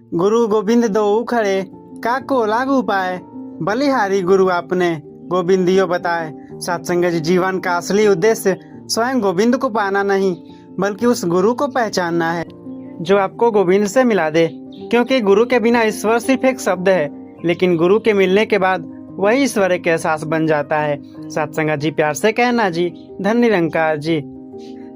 गुरु गोविंद दोऊ खड़े, काको लागू पाए, बलिहारी गुरु आपने गोविंदियो बताए। सत्संग जीवन का असली उद्देश्य स्वयं गोविंद को पाना नहीं, बल्कि उस गुरु को पहचानना है जो आपको गोविंद से मिला दे। क्योंकि गुरु के बिना ईश्वर सिर्फ एक शब्द है, लेकिन गुरु के मिलने के बाद वही ईश्वर एक एहसास बन जाता है। सत्संग जी प्यार से कहना जी, धन निरंकार जी।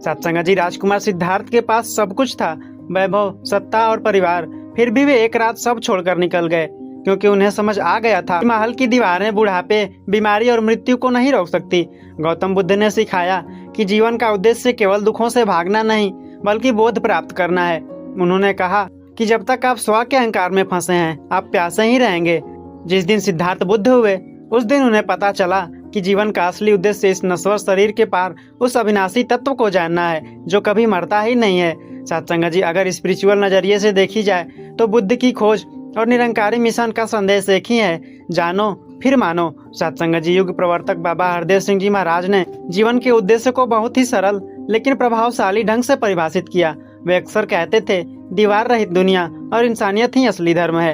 सत्संग जी राजकुमार सिद्धार्थ के पास सब कुछ था, वैभव, सत्ता और परिवार। फिर भी वे एक रात सब छोड़कर निकल गए, क्योंकि उन्हें समझ आ गया था महल की दीवारें बुढ़ापे, बीमारी और मृत्यु को नहीं रोक सकती। गौतम बुद्ध ने सिखाया कि जीवन का उद्देश्य केवल दुखों से भागना नहीं, बल्कि बोध प्राप्त करना है। उन्होंने कहा कि जब तक आप स्व के अहंकार में फंसे हैं, आप प्यासे ही रहेंगे। जिस दिन सिद्धार्थ बुद्ध हुए, उस दिन उन्हें पता चला कि जीवन का असली उद्देश्य इस नश्वर शरीर के पार उस अविनाशी तत्व को जानना है जो कभी मरता ही नहीं है। सत्संग जी अगर स्पिरिचुअल नजरिए से देखी जाए तो बुद्ध की खोज और निरंकारी मिशन का संदेश एक ही है, जानो फिर मानो। सत्संग जी युग प्रवर्तक बाबा हरदेव सिंह जी महाराज ने जीवन के उद्देश्य को बहुत ही सरल लेकिन प्रभावशाली ढंग से परिभाषित किया। वे अक्सर कहते थे, दीवार रहित दुनिया और इंसानियत ही असली धर्म है।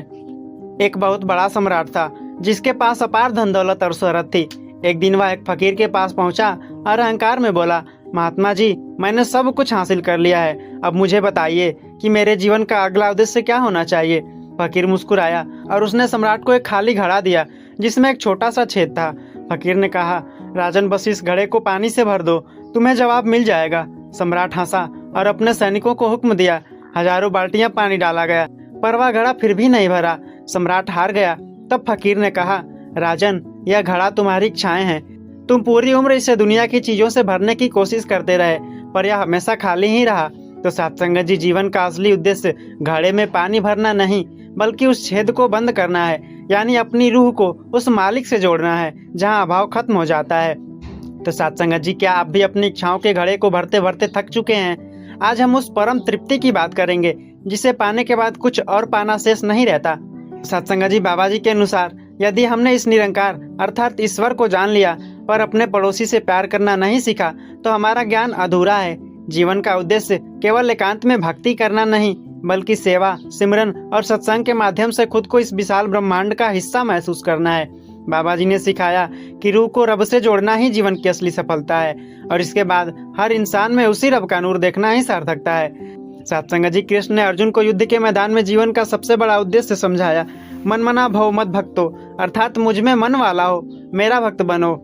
एक बहुत बड़ा सम्राट था जिसके पास अपार धन दौलत और शोहरत थी। एक दिन वह एक फकीर के पास पहुंचा और अहंकार में बोला, महात्मा जी, मैंने सब कुछ हासिल कर लिया है, अब मुझे बताइए कि मेरे जीवन का अगला उद्देश्य क्या होना चाहिए। फकीर मुस्कुराया और उसने सम्राट को एक खाली घड़ा दिया जिसमें एक छोटा सा छेद था। फकीर ने कहा, राजन, बस इस घड़े को पानी से भर दो, तुम्हें जवाब मिल जाएगा। सम्राट हंसा और अपने सैनिकों को हुक्म दिया। हजारों बाल्टियां पानी डाला गया, पर वह घड़ा फिर भी नहीं भरा। सम्राट हार गया। तब फकीर ने कहा, राजन, यह घड़ा तुम्हारी इच्छाएं हैं। तुम पूरी उम्र इसे दुनिया की चीजों से भरने की कोशिश करते रहे, पर यह हमेशा खाली ही रहा। तो सत्संग जी जीवन का असली उद्देश्य घड़े में पानी भरना नहीं, बल्कि उस छेद को बंद करना है, यानी अपनी रूह को उस मालिक से जोड़ना है जहां अभाव खत्म हो जाता है। तो सत्संग जी, क्या आप भी अपनी इच्छाओं के घड़े को भरते भरते थक चुके हैं? आज हम उस परम तृप्ति की बात करेंगे जिसे पाने के बाद कुछ और पाना शेष नहीं रहता। सत्संग जी बाबा जी के अनुसार यदि हमने इस निरंकार अर्थात ईश्वर को जान लिया पर अपने पड़ोसी से प्यार करना नहीं सीखा तो हमारा ज्ञान अधूरा है। जीवन का उद्देश्य केवल एकांत में भक्ति करना नहीं, बल्कि सेवा, सिमरन और सत्संग के माध्यम से खुद को इस विशाल ब्रह्मांड का हिस्सा महसूस करना है। बाबा जी ने सिखाया कि रूह को रब से जोड़ना ही जीवन की असली सफलता है, और इसके बाद हर इंसान में उसी रब का नूर देखना ही सार्थकता है। सत्संग जी कृष्ण ने अर्जुन को युद्ध के मैदान में जीवन का सबसे बड़ा उद्देश्य समझाया। मन मना भव मत भक्तो, अर्थात मुझ में मन वाला हो, मेरा भक्त बनो।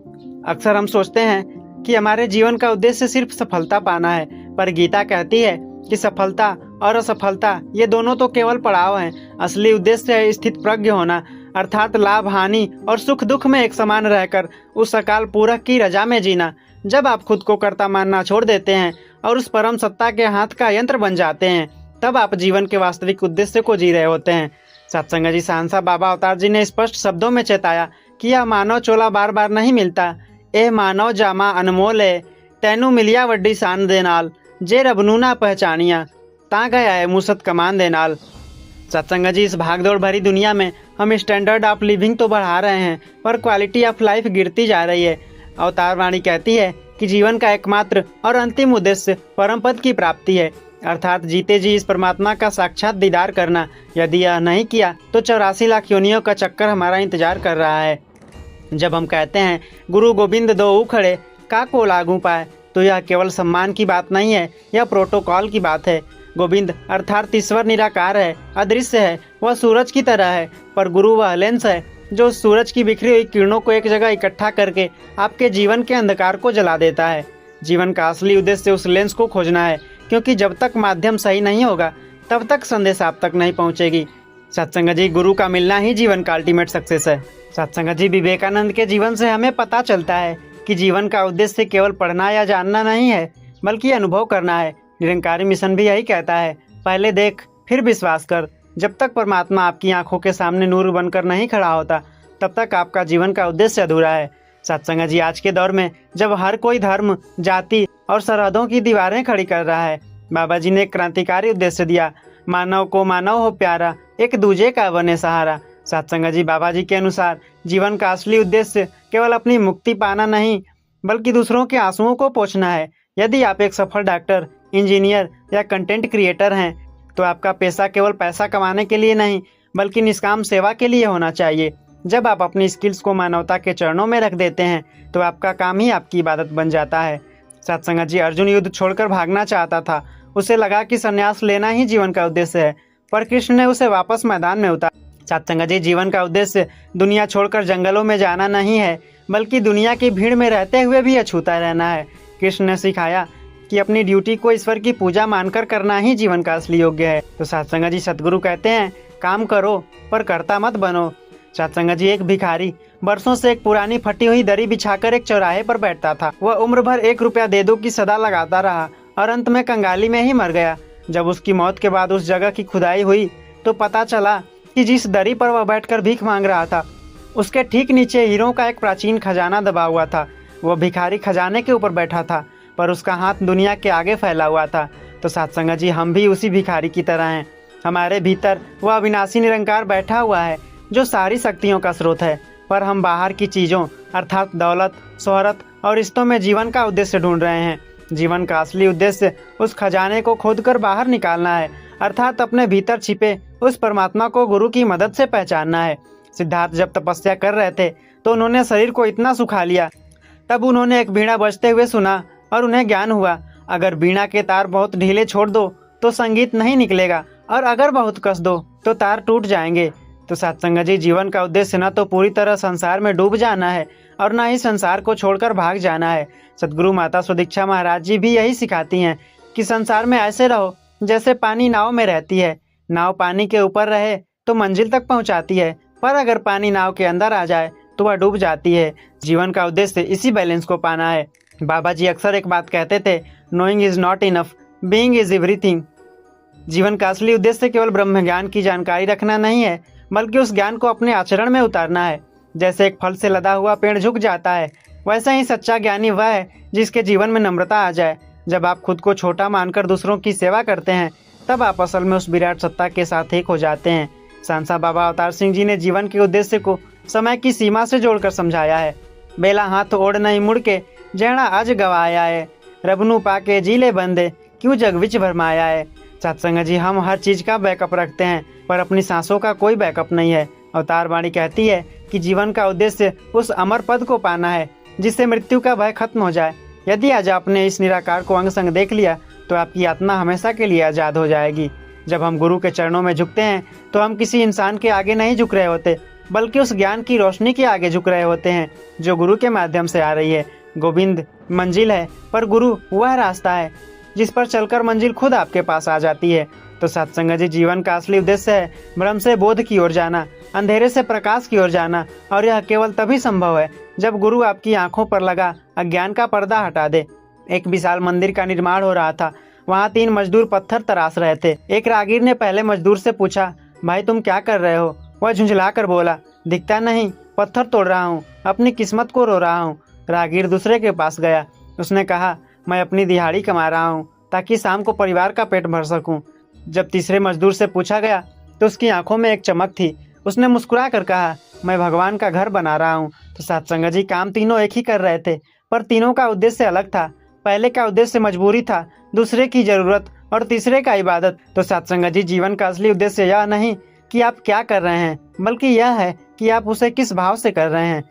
अक्सर हम सोचते हैं कि हमारे जीवन का उद्देश्य सिर्फ सफलता पाना है, पर गीता कहती है कि सफलता और असफलता ये दोनों तो केवल पड़ाव हैं। असली उद्देश्य है स्थित प्रज्ञ होना, अर्थात लाभ हानि और सुख दुख में एक समान रहकर उस अकाल पूरक की रजा में जीना। जब आप खुद को कर्ता मानना छोड़ देते हैं और उस परम सत्ता के हाथ का यंत्र बन जाते हैं, तब आप जीवन के वास्तविक उद्देश्य को जी रहे होते हैं। सत्संग जी सांसा बाबा अवतार जी ने स्पष्ट शब्दों में चेताया कि यह मानव चोला बार बार नहीं मिलता। ए मानव जामा अनमोल है, तैनू मिलिया वड्डी शान दे नाल, जे रबनू ना पहचानिया, ता गया है मुसत कमान दे नाल। सत्संग जी इस भागदौड़ भरी दुनिया में हम स्टैंडर्ड ऑफ लिविंग तो बढ़ा रहे हैं, पर क्वालिटी ऑफ लाइफ गिरती जा रही है। अवतार वाणी कहती है कि जीवन का एकमात्र और अंतिम उद्देश्य परम पद की प्राप्ति है, अर्थात जीते जी इस परमात्मा का साक्षात दीदार करना। यदि यह नहीं किया तो 84 लाख योनियों का चक्कर हमारा इंतजार कर रहा है। जब हम कहते हैं गुरु गोविंद दोऊ खड़े, काको लागू पाए, तो यह केवल सम्मान की बात नहीं है, यह प्रोटोकॉल की बात है। गोविंद अर्थात ईश्वर निराकार है, अदृश्य है, वह सूरज की तरह है, पर गुरु वह लेंस है जो सूरज की बिखरी हुई किरणों को एक जगह इकट्ठा करके आपके जीवन के अंधकार को जला देता है। जीवन का असली उद्देश्य उस लेंस को खोजना है, क्योंकि जब तक माध्यम सही नहीं होगा तब तक संदेश आप तक नहीं पहुंचेगी। सत्संग जी गुरु का मिलना ही जीवन का अल्टीमेट सक्सेस है। सत्संग जी विवेकानंद के जीवन से हमें पता चलता है कि जीवन का उद्देश्य केवल पढ़ना या जानना नहीं है, बल्कि अनुभव करना है। निरंकारी मिशन भी यही कहता है, पहले देख फिर विश्वास कर। जब तक परमात्मा आपकी आंखों के सामने नूर बनकर नहीं खड़ा होता, तब तक आपका जीवन का उद्देश्य अधूरा है। सत्संग जी आज के दौर में जब हर कोई धर्म, जाति और सरहदों की दीवारें खड़ी कर रहा है, बाबा जी ने एक क्रांतिकारी उद्देश्य दिया, मानव को मानव हो प्यारा, एक दूजे का बने सहारा। सत्संग जी बाबा जी के अनुसार जीवन का असली उद्देश्य केवल अपनी मुक्ति पाना नहीं, बल्कि दूसरों के आंसुओं को पोंछना है। यदि आप एक सफल डॉक्टर, इंजीनियर या कंटेंट क्रिएटर हैं, तो आपका पेशा केवल पैसा कमाने के लिए नहीं बल्कि निष्काम सेवा के लिए होना चाहिए। जब आप अपनी स्किल्स को मानवता के चरणों में रख देते हैं तो आपका काम ही आपकी इबादत बन जाता है। सत्संगत जी, अर्जुन युद्ध छोड़कर भागना चाहता था। उसे लगा कि संन्यास लेना ही जीवन का उद्देश्य है, पर कृष्ण ने उसे वापस मैदान में उतारा। सत्संगत जी, जीवन का उद्देश्य दुनिया छोड़कर जंगलों में जाना नहीं है बल्कि दुनिया की भीड़ में रहते हुए भी अछूता रहना है। कृष्ण ने सिखाया कि अपनी ड्यूटी को ईश्वर की पूजा मानकर करना ही जीवन का असली योग्य है। तो सत्संगत जी, सतगुरु कहते हैं काम करो पर कर्ता मत बनो। सत्संगत जी, एक भिखारी बरसों से एक पुरानी फटी हुई दरी बिछाकर एक चौराहे पर बैठता था। वह उम्र भर 1 रुपया दे दो की सदा लगाता रहा और अंत में कंगाली में ही मर गया। जब उसकी मौत के बाद उस जगह की खुदाई हुई तो पता चला कि जिस दरी पर वह बैठकर भीख मांग रहा था उसके ठीक नीचे हीरों का एक प्राचीन खजाना दबा हुआ था। वह भिखारी खजाने के ऊपर बैठा था पर उसका हाथ दुनिया के आगे फैला हुआ था। तो सत्संगत जी, हम भी उसी भिखारी की तरह हैं। हमारे भीतर वह अविनाशी निरंकार बैठा हुआ है जो सारी शक्तियों का स्रोत है, पर हम बाहर की चीज़ों अर्थात दौलत, शोहरत और रिश्तों में जीवन का उद्देश्य ढूंढ रहे हैं। जीवन का असली उद्देश्य उस खजाने को खोदकर बाहर निकालना है, अर्थात अपने भीतर छिपे उस परमात्मा को गुरु की मदद से पहचानना है। सिद्धार्थ जब तपस्या कर रहे थे तो उन्होंने शरीर को इतना सुखा लिया, तब उन्होंने एक बीड़ा बजते हुए सुना और उन्हें ज्ञान हुआ, अगर बीड़ा के तार बहुत ढीले छोड़ दो तो संगीत नहीं निकलेगा और अगर बहुत कस दो तो तार टूट जाएंगे। तो सत्संगत जी, जीवन का उद्देश्य न तो पूरी तरह संसार में डूब जाना है और न ही संसार को छोड़कर भाग जाना है। सदगुरु माता सुदीक्षा महाराज जी भी यही सिखाती हैं कि संसार में ऐसे रहो जैसे पानी नाव में रहती है। नाव पानी के ऊपर रहे तो मंजिल तक पहुंचाती है, पर अगर पानी नाव के अंदर आ जाए तो वह डूब जाती है। जीवन का उद्देश्य इसी बैलेंस को पाना है। बाबा जी अक्सर एक बात कहते थे, knowing is not enough, being is everything. जीवन का असली उद्देश्य केवल ब्रह्म ज्ञान की जानकारी रखना नहीं है बल्कि उस ज्ञान को अपने आचरण में उतारना है। जैसे एक फल से लदा हुआ पेड़ झुक जाता है, वैसा ही सच्चा ज्ञानी वह है जिसके जीवन में नम्रता आ जाए। जब आप खुद को छोटा मानकर दूसरों की सेवा करते हैं तब आप असल में उस विराट सत्ता के साथ एक हो जाते हैं। सांसा बाबा अवतार सिंह जी ने जीवन के उद्देश्य को समय की सीमा से जोड़कर समझाया है। बेला हाथ ओढ़ नहीं मुड़ के जैना आज गवाया है, रबनू पाके जीले बंदे क्यों जग विच भरमाया है। सत्संग जी, हम हर चीज़ का बैकअप रखते हैं पर अपनी सांसों का कोई बैकअप नहीं है। अवतार वाणी कहती है कि जीवन का उद्देश्य उस अमर पद को पाना है जिससे मृत्यु का भय खत्म हो जाए। यदि आज आपने इस निराकार को अंग संग देख लिया तो आपकी आत्मा हमेशा के लिए आज़ाद हो जाएगी। जब हम गुरु के चरणों में झुकते हैं तो हम किसी इंसान के आगे नहीं झुक रहे होते बल्कि उस ज्ञान की रोशनी के आगे झुक रहे होते हैं जो गुरु के माध्यम से आ रही है। गोविंद मंजिल है पर गुरु वह रास्ता है जिस पर चलकर मंजिल खुद आपके पास आ जाती है। तो सत्संग जी, जीवन का असली उद्देश्य है भ्रम से बोध की ओर जाना, अंधेरे से प्रकाश की ओर जाना, और यह केवल तभी संभव है जब गुरु आपकी आंखों पर लगा अज्ञान का पर्दा हटा दे। एक विशाल मंदिर का निर्माण हो रहा था। वहाँ 3 मजदूर पत्थर तराश रहे थे। एक रागीर ने पहले मजदूर से पूछा, भाई तुम क्या कर रहे हो? वह झुंझला कर बोला, दिखता नहीं, पत्थर तोड़ रहा हूँ, अपनी किस्मत को रो रहा हूँ। रागीर दूसरे के पास गया। उसने कहा, मैं अपनी दिहाड़ी कमा रहा हूँ ताकि शाम को परिवार का पेट भर सकूँ। जब तीसरे मजदूर से पूछा गया तो उसकी आंखों में एक चमक थी। उसने मुस्कुरा कर कहा, मैं भगवान का घर बना रहा हूँ। तो सत्संग जी, काम तीनों एक ही कर रहे थे पर तीनों का उद्देश्य अलग था। पहले का उद्देश्य मजबूरी था, दूसरे की जरूरत और तीसरे का इबादत। तो सत्संग जी, जीवन का असली उद्देश्य यह नहीं कि आप क्या कर रहे हैं बल्कि यह है कि आप उसे किस भाव से कर रहे हैं।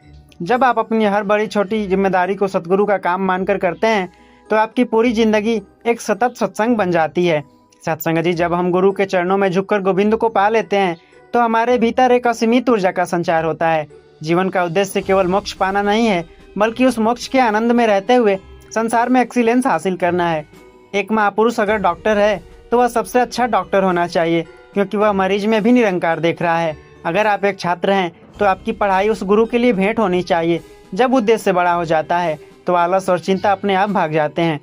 जब आप अपनी हर बड़ी छोटी जिम्मेदारी को सतगुरु का काम मानकर करते हैं तो आपकी पूरी जिंदगी एक सतत सत्संग बन जाती है। सत्संग जी, जब हम गुरु के चरणों में झुककर गोविंद को पा लेते हैं तो हमारे भीतर एक असीमित ऊर्जा का संचार होता है। जीवन का उद्देश्य केवल मोक्ष पाना नहीं है बल्कि उस मोक्ष के आनंद में रहते हुए संसार में एक्सीलेंस हासिल करना है। एक महापुरुष अगर डॉक्टर है तो वह सबसे अच्छा डॉक्टर होना चाहिए क्योंकि वह मरीज में भी निरंकार देख रहा है। अगर आप एक छात्र हैं तो आपकी पढ़ाई उस गुरु के लिए भेंट होनी चाहिए। जब उद्देश्य बड़ा हो जाता है तो आलस और चिंता अपने आप भाग जाते हैं।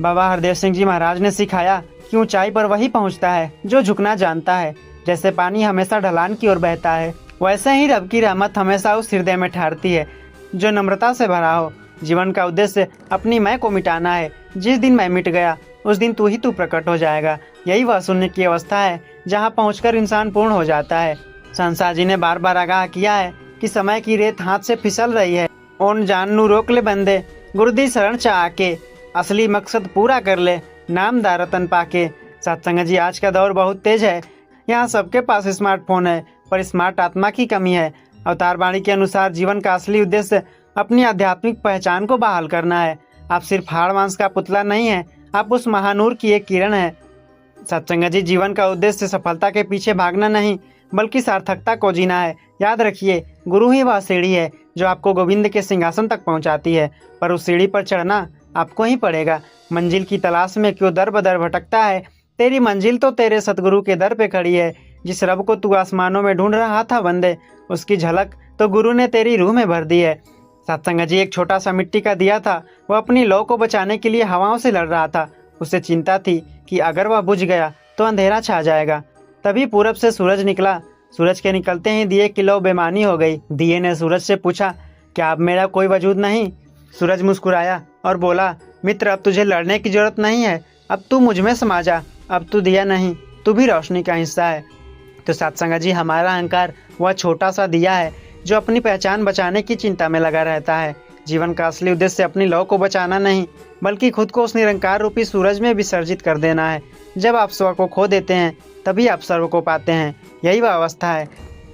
बाबा हरदेव सिंह जी महाराज ने सिखाया कि ऊंचाई पर वही पहुंचता है जो झुकना जानता है। जैसे पानी हमेशा ढलान की ओर बहता है, वैसे ही रब की रहमत हमेशा उस हृदय में ठहरती है जो नम्रता से भरा हो। जीवन का उद्देश्य अपनी मैं को मिटाना है। जिस दिन मैं मिट गया उस दिन तू ही तू प्रकट हो जाएगा। यही वह शून्य की अवस्था है जहाँ पहुँचकर इंसान पूर्ण हो जाता है। संसार जी ने बार बार आगाह किया है कि समय की रेत हाथ से फिसल रही है। ओन जान नू रोक ले बंदे, गुरदी शरण चा आके, असली मकसद पूरा कर ले, नामदार रतन पाके, सत्संग जी, आज का दौर बहुत तेज है। यहाँ सबके पास स्मार्टफोन है, पर स्मार्ट आत्मा की कमी है। अवतार वाणी के अनुसार जीवन का असली उद्देश्य अपनी आध्यात्मिक पहचान को बहाल करना है। आप सिर्फ हाड़ मांस का पुतला नहीं है, आप उस महानूर की एक किरण है। सत्संग जी, जीवन का उद्देश्य सफलता के पीछे भागना नहीं, बल्कि सार्थकता को जीना है। याद रखिए, गुरु ही वह सीढ़ी है जो आपको गोविंद के सिंहासन तक पहुंचाती है, पर उस सीढ़ी पर चढ़ना आपको ही पड़ेगा। मंजिल की तलाश में क्यों दर बदर भटकता है? तेरी मंजिल तो तेरे सतगुरु के दर पे खड़ी है। जिस रब को तू आसमानों में ढूंढ रहा था बंदे, उसकी झलक तो गुरु ने तेरी रूह में भर दी है। सत्संग जी, एक छोटा सा मिट्टी का दिया था, वह अपनी लौ को बचाने के लिए हवाओं से लड़ रहा था। उसे चिंता थी कि अगर वह बुझ गया तो अंधेरा छा जाएगा। तभी पूरब से सूरज निकला। सूरज के निकलते ही दिए की लौ बेमानी हो गई। दिए ने सूरज से पूछा, क्या अब मेरा कोई वजूद नहीं? सूरज मुस्कुराया और बोला, मित्र, अब तुझे लड़ने की जरूरत नहीं है। अब तू मुझ में समा जा। अब तू दिया नहीं, तू भी रोशनी का हिस्सा है। तो सत्संग जी, हमारा अहंकार वह छोटा सा दिया है जो अपनी पहचान बचाने की चिंता में लगा रहता है। जीवन का असली उद्देश्य अपनी लौ को बचाना नहीं, बल्कि खुद को उस निरंकार रूपी सूरज में विसर्जित कर देना है। जब आप स्व को खो देते हैं, तभी आप सर्व को पाते हैं। यही वह अवस्था है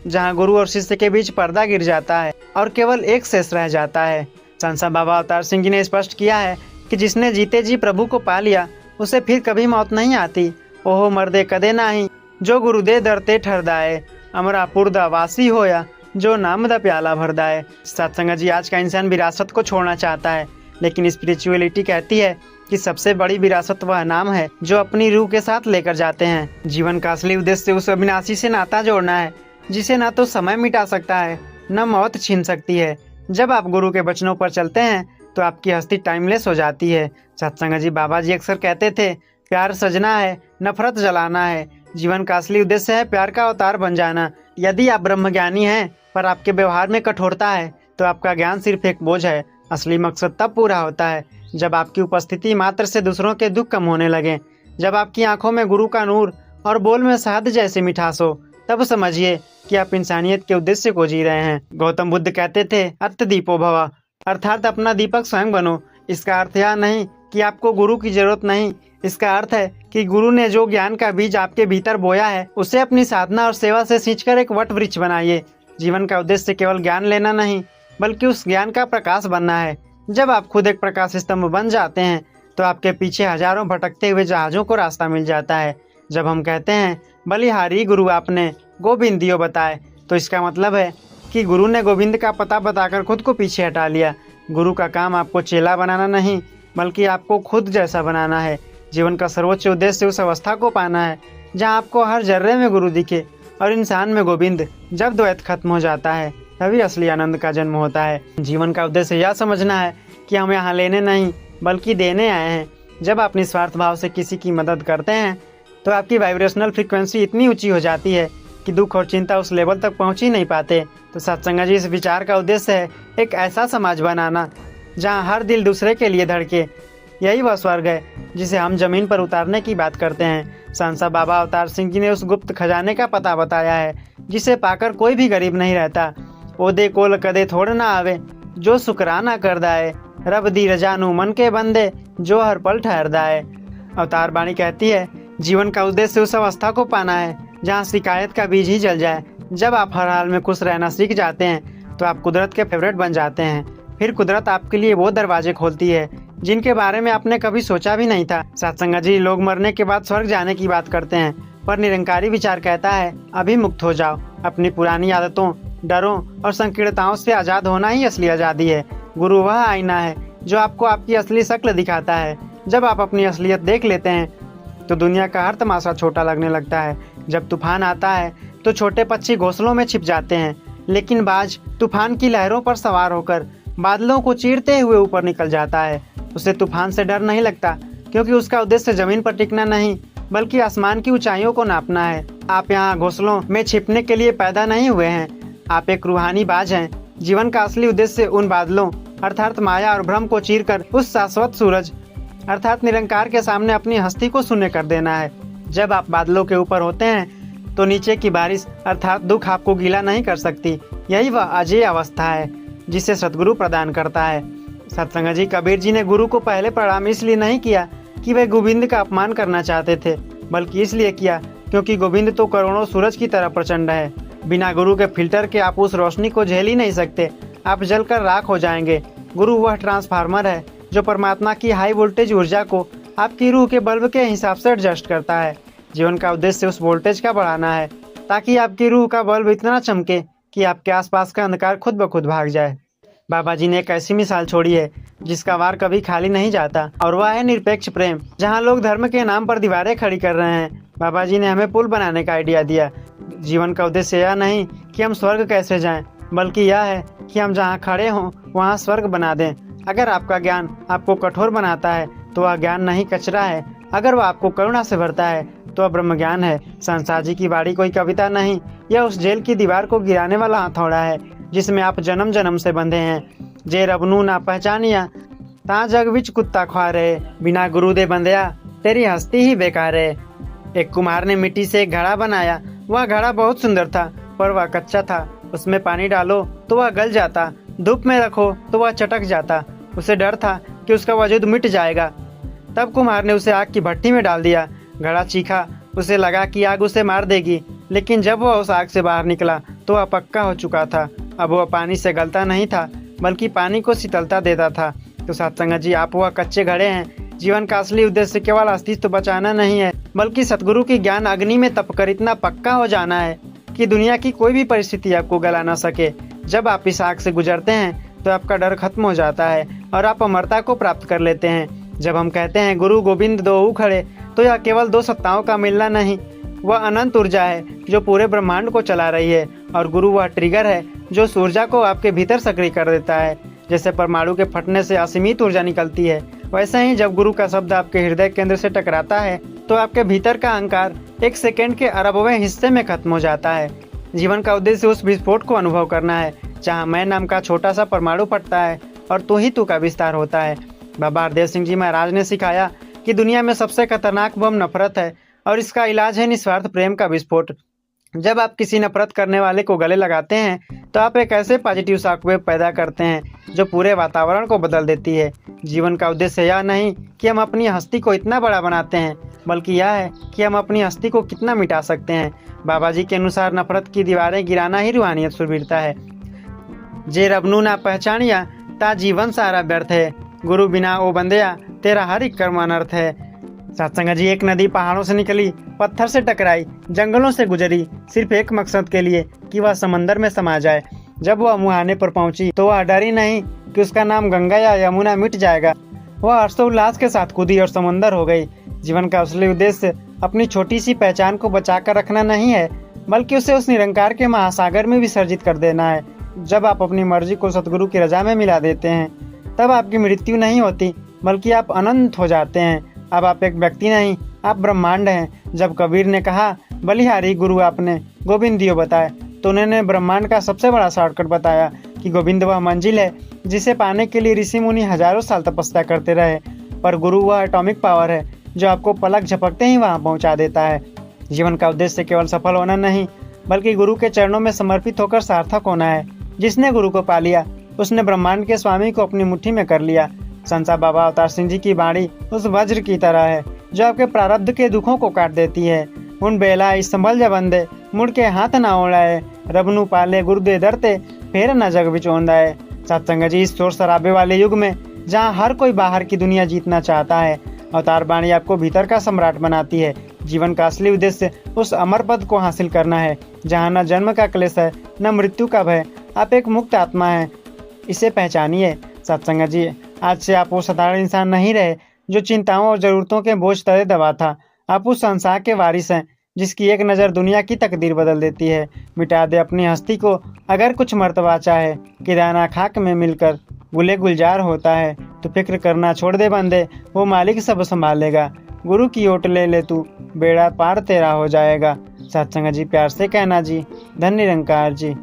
जहाँ गुरु और शिष्य के बीच पर्दा गिर जाता है और केवल एक शेष रह जाता है। संत बाबा अवतार सिंह जी ने स्पष्ट किया है कि जिसने जीते जी प्रभु को पा लिया, उसे फिर कभी मौत नहीं आती। ओहो मर्दे कदे नाही, जो गुरु दे दरते ठहरदाए, अमरापुर दा वासी होया, जो नाम दा प्याला भरदाए। सत्संग जी, आज का इंसान विरासत को छोड़ना चाहता है, लेकिन स्पिरिचुअलिटी कहती है कि सबसे बड़ी विरासत वह नाम है जो अपनी रूह के साथ लेकर जाते हैं। जीवन का असली उद्देश्य उस अविनाशी से नाता जोड़ना है जिसे ना तो समय मिटा सकता है, न मौत छीन सकती है। जब आप गुरु के वचनों पर चलते हैं तो आपकी हस्ती टाइमलेस हो जाती है। सत्संग जी, बाबा जी अक्सर कहते थे, प्यार सजना है, नफरत जलाना है। जीवन का असली उद्देश्य है प्यार का अवतार बन जाना। यदि आप ब्रह्मज्ञानी हैं पर आपके व्यवहार में कठोरता है, तो आपका ज्ञान सिर्फ एक बोझ है। असली मकसद तब पूरा होता है जब आपकी उपस्थिति मात्र से दूसरों के दुख कम होने लगे। जब आपकी आंखों में गुरु का नूर और बोल में शहद जैसी मिठास हो, तब समझिए कि आप इंसानियत के उद्देश्य को जी रहे हैं। गौतम बुद्ध कहते थे, अत्त दीपो भव, अर्थात अपना दीपक स्वयं बनो। इसका अर्थ यह नहीं कि आपको गुरु की जरूरत नहीं, इसका अर्थ है कि गुरु ने जो ज्ञान का बीज आपके भीतर बोया है, उसे अपनी साधना और सेवा से सींचकर एक वट वृक्ष बनाइए। जीवन का उद्देश्य केवल ज्ञान लेना नहीं, बल्कि उस ज्ञान का प्रकाश बनना है। जब आप खुद एक प्रकाश स्तंभ बन जाते हैं, तो आपके पीछे हजारों भटकते हुए जहाजों को रास्ता मिल जाता है। जब हम कहते हैं, बलिहारी गुरु आपने गोविंदियो बताए, तो इसका मतलब है कि गुरु ने गोविंद का पता बताकर खुद को पीछे हटा लिया। गुरु का काम आपको चेला बनाना नहीं, बल्कि आपको खुद जैसा बनाना है। जीवन का सर्वोच्च उद्देश्य उस अवस्था को पाना है जहाँ आपको हर जर्रे में गुरु दिखे और इंसान में गोविंद। जब द्वैत खत्म हो जाता है, तभी असली आनंद का जन्म होता है। जीवन का उद्देश्य यह समझना है कि हम यहाँ लेने नहीं, बल्कि देने आए हैं। जब आप निस्वार्थ भाव से किसी की मदद करते हैं, तो आपकी वाइब्रेशनल फ्रीक्वेंसी इतनी ऊंची हो जाती है कि दुख और चिंता उस लेवल तक पहुंच ही नहीं पाते। तो सत्संग जी, इस विचार का उद्देश्य है एक ऐसा समाज बनाना जहां हर दिल दूसरे के लिए धड़के। यही वह स्वर्ग है जिसे हम जमीन पर उतारने की बात करते हैं। संत बाबा अवतार सिंह जी ने उस गुप्त खजाने का पता बताया है जिसे पाकर कोई भी गरीब नहीं रहता। ओदे कोल कदे थोड़ ना आवे, जो शुक्राना करदा है, रब दी रजानू मन के बंदे, जो हर पल ठहरदा है। अवतार वाणी कहती है, जीवन का उद्देश्य उस अवस्था को पाना है जहाँ शिकायत का बीज ही जल जाए। जब आप हर हाल में खुश रहना सीख जाते हैं, तो आप कुदरत के फेवरेट बन जाते हैं। फिर कुदरत आपके लिए वो दरवाजे खोलती है जिनके बारे में आपने कभी सोचा भी नहीं था। सत्संग जी, लोग मरने के बाद स्वर्ग जाने की बात करते हैं, पर निरंकारी विचार कहता है, अभी मुक्त हो जाओ। अपनी पुरानी आदतों, डरों और संकीर्णताओं से आज़ाद होना ही असली आज़ादी है। गुरु वह आईना है जो आपको आपकी असली शक्ल दिखाता है। जब आप अपनी असलियत देख लेते हैं, तो दुनिया का हर तमाशा छोटा लगने लगता है। जब तूफान आता है, तो छोटे पक्षी घोंसलों में छिप जाते हैं, लेकिन बाज तूफान की लहरों पर सवार होकर बादलों को चीरते हुए ऊपर निकल जाता है। उसे तूफान से डर नहीं लगता, क्योंकि उसका उद्देश्य जमीन पर टिकना नहीं, बल्कि आसमान की ऊंचाइयों को नापना है। आप यहाँ घोंसलों में छिपने के लिए पैदा नहीं हुए हैं, आप एक रूहानी बाज हैं। जीवन का असली उद्देश्य उन बादलों अर्थात माया और भ्रम को चीरकर उस शाश्वत सूरज अर्थात निरंकार के सामने अपनी हस्ती को शून्य कर देना है। जब आप बादलों के ऊपर होते हैं, तो नीचे की बारिश अर्थात दुख आपको गीला नहीं कर सकती। यही वह अजय अवस्था है जिसे सतगुरु प्रदान करता है। सत्संग जी, कबीर जी ने गुरु को पहले प्रणाम इसलिए नहीं किया कि वे गोविंद का अपमान करना चाहते थे, बल्कि इसलिए किया क्योंकि गोविंद तो करोड़ों सूरज की तरह प्रचंड है। बिना गुरु के फिल्टर के आप उस रोशनी को झेल ही नहीं सकते, आप जलकर राख हो जाएंगे। गुरु वह ट्रांसफार्मर है जो परमात्मा की हाई वोल्टेज ऊर्जा को आपकी रूह के बल्ब के हिसाब से एडजस्ट करता है। जीवन का उद्देश्य उस वोल्टेज का बढ़ाना है ताकि आपकी रूह का बल्ब इतना चमके कि आपके आसपास का अंधकार खुद ब खुद भाग जाए। बाबा जी ने एक ऐसी मिसाल छोड़ी है जिसका वार कभी खाली नहीं जाता, और वह है निरपेक्ष प्रेम। जहां लोग धर्म के नाम पर दीवारें खड़ी कर रहे हैं, बाबा जी ने हमें पुल बनाने का आइडिया दिया। जीवन का उद्देश्य यह नहीं कि हम स्वर्ग कैसे जाएं, बल्कि यह है कि हम जहां खड़े हों वहां स्वर्ग बना दें। अगर आपका ज्ञान आपको कठोर बनाता है तो वह ज्ञान नहीं, कचरा है। अगर वह आपको करुणा से भरता है तो वह ब्रह्म ज्ञान है। संसार जी की बाड़ी कोई कविता नहीं, यह उस जेल की दीवार को गिराने वाला हथौड़ा है जिसमें आप जन्म जन्म से बंधे हैं। जे रब नू ना पहचानिया ता जग विच कुत्ता ख्वारे, बिना गुरु दे बंदया तेरी हस्ती ही बेकार है। एक कुम्हार ने मिट्टी से एक घड़ा बनाया। वह घड़ा बहुत सुंदर था पर वह कच्चा था। उसमें पानी डालो तो वह गल जाता, धूप में रखो तो वह चटक जाता। उसे डर था कि उसका वजूद मिट जाएगा। तब कुम्हार ने उसे आग की भट्टी में डाल दिया। घड़ा चीखा, उसे लगा कि आग उसे मार देगी, लेकिन जब वह उस आग से बाहर निकला तो वह पक्का हो चुका था। अब वह पानी से गलता नहीं था बल्कि पानी को शीतलता देता था। तो सत्संग जी, आप वह कच्चे घड़े हैं। जीवन का असली उद्देश्य केवल अस्तित्व बचाना नहीं है, बल्कि सतगुरु की ज्ञान अग्नि में तपकर इतना पक्का हो जाना है कि दुनिया की कोई भी परिस्थिति आपको गला न सके। जब आप इस आग से गुजरते हैं तो आपका डर खत्म हो जाता है और आप अमरता को प्राप्त कर लेते हैं। जब हम कहते हैं गुरु गोविंद दो खड़े, तो यह केवल दो सत्ताओं का मिलना नहीं, वह अनंत ऊर्जा है जो पूरे ब्रह्मांड को चला रही है। और गुरु वह ट्रिगर है जो उस ऊर्जा को आपके भीतर सक्रिय कर देता है। जैसे परमाणु के फटने से असीमित ऊर्जा निकलती है, वैसे ही जब गुरु का शब्द आपके हृदय केंद्र से टकराता है तो आपके भीतर का अहंकार एक सेकेंड के अरबवें हिस्से में खत्म हो जाता है। जीवन का उद्देश्य उस विस्फोट को अनुभव करना है जहाँ मैं नाम का छोटा सा परमाणु फटता है और तू ही तू का विस्तार होता है। बाबा हरदेव सिंह जी महाराज ने सिखाया कि दुनिया में सबसे खतरनाक बम नफरत है और इसका इलाज है निस्वार्थ प्रेम का विस्फोट। जब आप किसी नफरत करने वाले को गले लगाते हैं तो आप एक ऐसे पॉजिटिव शॉकवेव पैदा करते हैं जो पूरे वातावरण को बदल देती है। जीवन का उद्देश्य यह नहीं कि हम अपनी हस्ती को इतना बड़ा बनाते हैं, बल्कि यह है कि हम अपनी हस्ती को कितना मिटा सकते हैं। बाबा जी के अनुसार नफरत की दीवारें गिराना ही रूहानियत सुरवीरता है। जे रबनू ना पहचानिया ता जीवन सारा व्यर्थ है, गुरु बिना ओ बंदया तेरा हर एक कर्म अनर्थ है। सत्संग जी, एक नदी पहाड़ों से निकली, पत्थर से टकराई, जंगलों से गुजरी, सिर्फ एक मकसद के लिए कि वह समंदर में समा जाए। जब वह मुहाने पर पहुंची तो वह डरी नहीं कि उसका नाम गंगा या यमुना मिट जाएगा। वह हर्षोल्लास के साथ कूदी और समंदर हो गई। जीवन का असली उद्देश्य अपनी छोटी सी पहचान को बचा कर रखना नहीं है, बल्कि उसे उस निरंकार के महासागर में विसर्जित कर देना है। जब आप अपनी मर्जी को सतगुरु की रजा में मिला देते हैं तब आपकी मृत्यु नहीं होती, बल्कि आप अनंत हो जाते हैं। अब आप एक व्यक्ति नहीं, आप ब्रह्मांड हैं। जब कबीर ने कहा बलिहारी गुरु आपने गोविंद दियो बताए, तो उन्होंने ब्रह्मांड का सबसे बड़ा शॉर्टकट बताया कि गोविंद वह मंजिल है जिसे पाने के लिए ऋषि मुनि हजारों साल तपस्या करते रहे, पर गुरु वह एटॉमिक पावर है जो आपको पलक झपकते ही वहां पहुंचा देता है। जीवन का उद्देश्य केवल सफल होना नहीं, बल्कि गुरु के चरणों में समर्पित होकर सार्थक होना है। जिसने गुरु को पा लिया उसने ब्रह्मांड के स्वामी को अपनी मुट्ठी में कर लिया। संसा बाबा अवतार सिंह जी की बाणी उस वज्र की तरह है जो आपके प्रारब्ध के दुखों को काट देती है। उन बेला इस संभल जा बंदे मुड़ के हाथ ना ओढ़ाए, रबनू पाले गुरुदे दरते फेर न जग बिचोंदा है। सत्संग जी, इस शोर शराबे वाले युग में जहाँ हर कोई बाहर की दुनिया जीतना चाहता है, अवतार बाणी आपको भीतर का सम्राट बनाती है। जीवन का असली उद्देश्य उस अमर पद को हासिल करना है जहाँ न जन्म का क्लेश है न मृत्यु का भय। आप एक मुक्त आत्मा है, इसे पहचानिए। सत्संग जी, आज से आप वो साधारण इंसान नहीं रहे जो चिंताओं और जरूरतों के बोझ तले दबा था। आप उस संसार के वारिस हैं जिसकी एक नज़र दुनिया की तकदीर बदल देती है। मिटा दे अपनी हस्ती को अगर कुछ मर्तबा चाहे कि दाना खाक में मिलकर गुले गुलजार होता है तो फिक्र करना छोड़ दे बंदे, वो मालिक सब संभालेगा। गुरु की ओट ले ले तू, बेड़ा पार तेरा हो जाएगा। सत्संग जी, प्यार से कहना जी। धन्य निरंकार जी।